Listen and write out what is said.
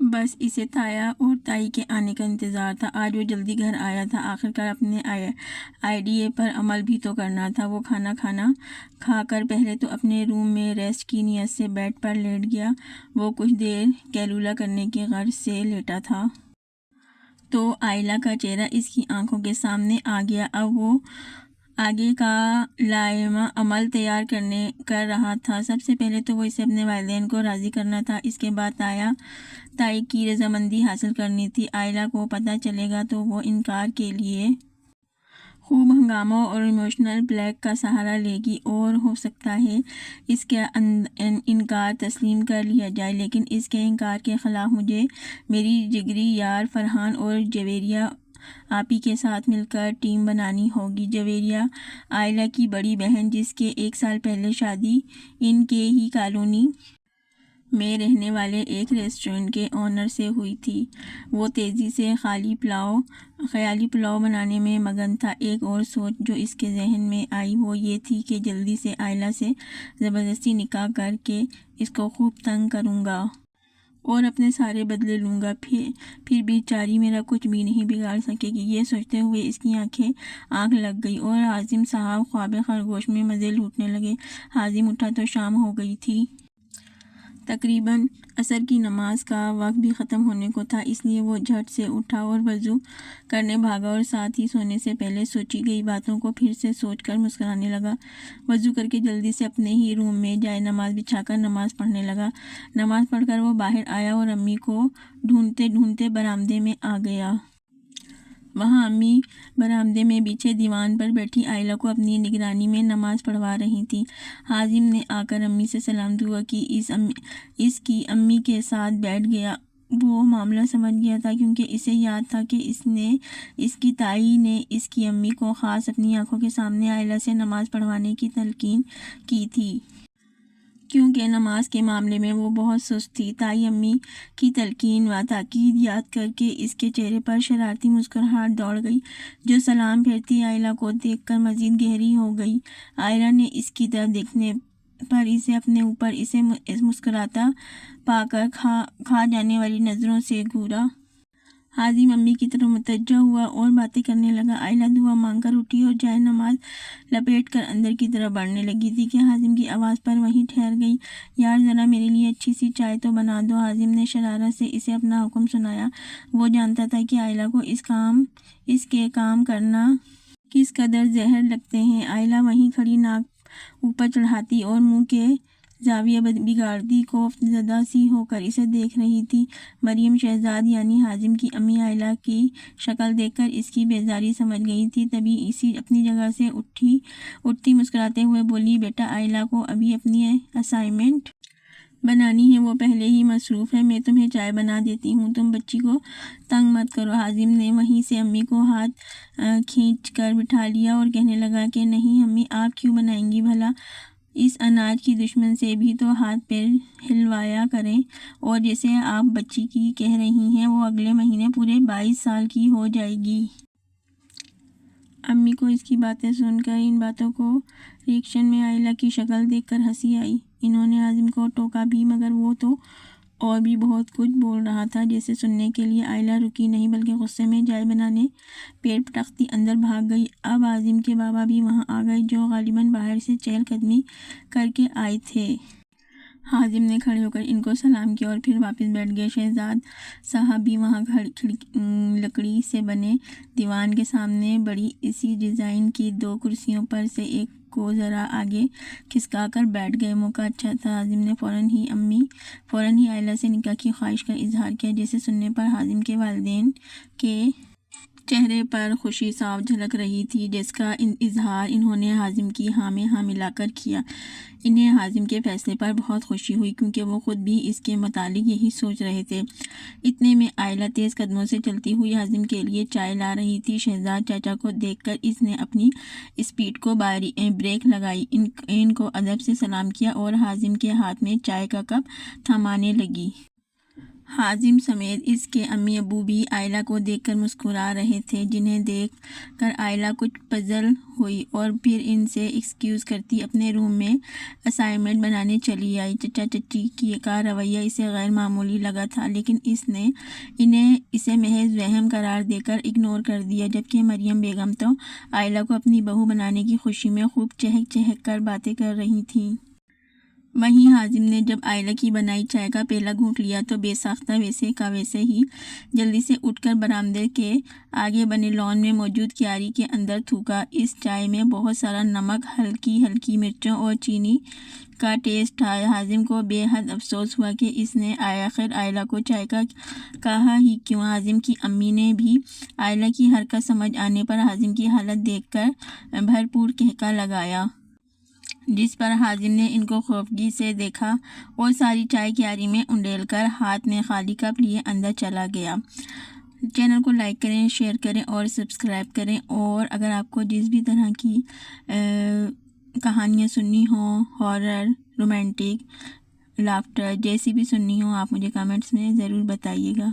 بس اسے تایا اور تائی کے آنے کا انتظار تھا۔ آج وہ جلدی گھر آیا تھا، آخرکار اپنے آئیڈیے پر عمل بھی تو کرنا تھا۔ وہ کھانا کھا کر پہلے تو اپنے روم میں ریسٹ کی نیت سے بیڈ پر لیٹ گیا۔ وہ کچھ دیر قیلولہ کرنے کی غرض سے لیٹا تھا تو آئلہ کا چہرہ اس کی آنکھوں کے سامنے آ گیا۔ اب وہ آگے کا لائحہ عمل تیار کر رہا تھا۔ سب سے پہلے تو وہ اسے اپنے والدین کو راضی کرنا تھا، اس کے بعد تائی کی رضامندی حاصل کرنی تھی۔ آئلہ کو پتہ چلے گا تو وہ انکار کے لیے خوب ہنگاموں اور ایموشنل بلیک کا سہارا لے گی، اور ہو سکتا ہے اس کا انکار تسلیم کر لیا جائے، لیکن اس کے انکار کے خلاف مجھے میری جگری یار فرحان اور جویریہ آپی کے ساتھ مل کر ٹیم بنانی ہوگی۔ جویریہ آئلہ کی بڑی بہن، جس کے 1 سال پہلے شادی ان کے ہی کالونی میں رہنے والے ایک ریسٹورنٹ کے آنر سے ہوئی تھی۔ وہ تیزی سے خیالی پلاؤ بنانے میں مگن تھا۔ ایک اور سوچ جو اس کے ذہن میں آئی وہ یہ تھی کہ جلدی سے آئلہ سے زبردستی نکاح کر کے اس کو خوب تنگ کروں گا اور اپنے سارے بدلے لوں گا، پھر بیچاری میرا کچھ بھی نہیں بگاڑ سکے گی۔ یہ سوچتے ہوئے اس کی آنکھ لگ گئی اور حازم صاحب خواب خرگوش میں مزے لوٹنے لگے۔ حازم اٹھا تو شام ہو گئی تھی۔ تقریباً عصر کی نماز کا وقت بھی ختم ہونے کو تھا، اس لیے وہ جھٹ سے اٹھا اور وضو کرنے بھاگا اور ساتھ ہی سونے سے پہلے سوچی گئی باتوں کو پھر سے سوچ کر مسکرانے لگا۔ وضو کر کے جلدی سے اپنے ہی روم میں جائے نماز بچھا کر نماز پڑھنے لگا۔ نماز پڑھ کر وہ باہر آیا اور امی کو ڈھونڈتے ڈھونڈتے برآمدے میں آ گیا۔ وہاں امی برآمدے میں بچھے دیوان پر بیٹھی آئلہ کو اپنی نگرانی میں نماز پڑھوا رہی تھیں۔ حازم نے آ کر امی سے سلام دعا کی، اس کی امی کے ساتھ بیٹھ گیا۔ وہ معاملہ سمجھ گیا تھا، کیونکہ اسے یاد تھا کہ اس کی تائی نے اس کی امی کو خاص اپنی آنکھوں کے سامنے آئلہ سے نماز پڑھوانے کی تلقین کی تھی، کیونکہ نماز کے معاملے میں وہ بہت سست تھی۔ تائی امی کی تلقین و تاکید یاد کر کے اس کے چہرے پر شرارتی مسکراہٹ دوڑ گئی، جو سلام پھیرتی آئلہ کو دیکھ کر مزید گہری ہو گئی۔ آئلہ نے اس کی طرف دیکھنے پر اسے اپنے اوپر اسے مسکراتا پا کر کھا جانے والی نظروں سے گھورا۔ حازم امی کی طرف متوجہ ہوا اور باتیں کرنے لگا۔ آئلہ دعا مانگ کر اٹھی اور جائے نماز لپیٹ کر اندر کی طرف بڑھنے لگی تھی کہ حازم کی آواز پر وہیں ٹھہر گئی۔ یار ذرا میرے لیے اچھی سی چائے تو بنا دو۔ حازم نے شرارت سے اسے اپنا حکم سنایا۔ وہ جانتا تھا کہ آئلہ کو اس کے کام کرنا کس قدر زہر لگتے ہیں۔ آئلہ وہیں کھڑی ناک اوپر چڑھاتی اور منہ کے زاویہ بگاڑتی خوف زدہ سی ہو کر اسے دیکھ رہی تھی۔ مریم شہزاد یعنی حازم کی امی آئلہ کی شکل دیکھ کر اس کی بیزاری سمجھ گئی تھی، تبھی اسی اپنی جگہ سے اٹھتی مسکراتے ہوئے بولی، بیٹا آئلہ کو ابھی اپنی اسائنمنٹ بنانی ہے، وہ پہلے ہی مصروف ہے، میں تمہیں چائے بنا دیتی ہوں، تم بچی کو تنگ مت کرو۔ حازم نے وہیں سے امی کو ہاتھ کھینچ کر بٹھا لیا اور کہنے لگا کہ نہیں امی، آپ کیوں بنائیں گی بھلا؟ اس اناج کی دشمن سے بھی تو ہاتھ پیر ہلوایا کریں، اور جیسے آپ بچی کی کہہ رہی ہیں وہ اگلے مہینے پورے 22 سال کی ہو جائے گی۔ امی کو اس کی باتیں سن کر ان باتوں کو ریئیکشن میں آئلہ کی شکل دیکھ کر ہنسی آئی۔ انہوں نے حازم کو ٹوکا بھی، مگر وہ تو اور بھی بہت کچھ بول رہا تھا جیسے سننے کے لیے آئلہ رکی نہیں، بلکہ غصے میں چائے بنانے پیر پٹکتی اندر بھاگ گئی۔ اب حازم کے بابا بھی وہاں آ گئے، جو غالباً باہر سے چہل قدمی کر کے آئے تھے۔ حازم نے کھڑے ہو کر ان کو سلام کیا اور پھر واپس بیٹھ گئے۔ شہزاد صاحب بھی وہاں لکڑی سے بنے دیوان کے سامنے بڑی اسی ڈیزائن کی 2 کرسیوں پر سے ایک کو ذرا آگے کھسکا کر بیٹھ گئے۔ موقع اچھا تھا۔ حازم نے فوراً ہی آئلہ سے نکاح کی خواہش کا اظہار کیا، جسے سننے پر حازم کے والدین کے چہرے پر خوشی صاف جھلک رہی تھی، جس کا اظہار انہوں نے حازم کی ہاں میں ہاں ملا کر کیا۔ انہیں حازم کے فیصلے پر بہت خوشی ہوئی، کیونکہ وہ خود بھی اس کے متعلق یہی سوچ رہے تھے۔ اتنے میں آئلہ تیز قدموں سے چلتی ہوئی حازم کے لیے چائے لا رہی تھی۔ شہزاد چاچا کو دیکھ کر اس نے اپنی اسپیڈ کو بریک لگائی، ان کو ادب سے سلام کیا اور حازم کے ہاتھ میں چائے کا کپ تھمانے لگی۔ حازم سمیت اس کے امی ابو بھی آئلہ کو دیکھ کر مسکرا رہے تھے، جنہیں دیکھ کر آئلہ کچھ پزل ہوئی اور پھر ان سے ایکسکیوز کرتی اپنے روم میں اسائنمنٹ بنانے چلی آئی۔ چچا چچی کا رویہ اسے غیر معمولی لگا تھا، لیکن اس نے انہیں اسے محض وہم قرار دے کر اگنور کر دیا، جبکہ مریم بیگم تو آئلہ کو اپنی بہو بنانے کی خوشی میں خوب چہک چہک کر باتیں کر رہی تھیں۔ وہیں حازم نے جب آئلہ کی بنائی چائے کا پہلا گھونٹ لیا تو بے ساختہ ویسے کا ویسے ہی جلدی سے اٹھ کر برآمدے کے آگے بنے لان میں موجود کیاری کے اندر تھوکا۔ اس چائے میں بہت سارا نمک، ہلکی ہلکی مرچوں اور چینی کا ٹیسٹ تھا۔ حازم کو بے حد افسوس ہوا کہ اس نے آخر آئلہ کو چائے کا کہا ہی کیوں۔ حازم کی امی نے بھی آئلہ کی حرکت سمجھ آنے پر حازم کی حالت دیکھ کر بھرپور قہقہ لگایا، جس پر حازم نے ان کو خوفزدگی سے دیکھا اور ساری چائے کیاری میں انڈیل کر ہاتھ میں خالی کپ لیے اندر چلا گیا۔ چینل کو لائک کریں، شیئر کریں اور سبسکرائب کریں، اور اگر آپ کو جس بھی طرح کی کہانیاں سننی ہوں، ہارر، رومانٹک، لافٹر، جیسی بھی سننی ہوں، آپ مجھے کمنٹس میں ضرور بتائیے گا۔